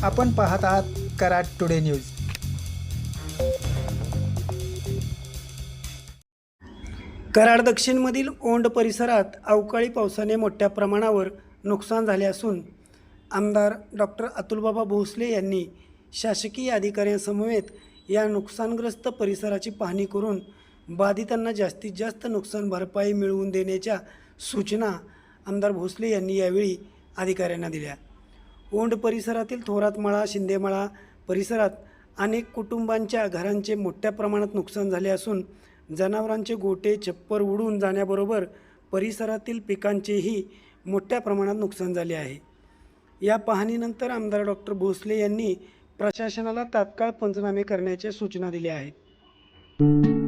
आपण पाहत आहात कराड टुडे न्यूज। कराड दक्षिणमधील ओंड परिसरात अवकाळी पावसाने मोठ्या प्रमाणावर नुकसान झाले असून आमदार डॉक्टर अतुलबाबा भोसले यांनी शासकीय अधिकाऱ्यांसमवेत या नुकसानग्रस्त परिसराची पाहणी करून बाधितांना जास्तीत जास्त नुकसान भरपाई मिळवून देण्याच्या सूचना आमदार भोसले यांनी यावेळी अधिकाऱ्यांना दिल्या। ओंड परिसरातील थोरातमळा, शिंदेमळा परिसरात अनेक कुटुंबांच्या घरांचे मोठ्या प्रमाणात नुकसान झाले असून जनावरांचे गोटे छप्पर उडून जाण्याबरोबर परिसरातील पिकांचेही मोठ्या प्रमाणात नुकसान झाले आहे। या पाहणीनंतर आमदार डॉक्टर भोसले यांनी प्रशासनाला तात्काळ पंचनामे करण्याच्या सूचना दिल्या आहेत।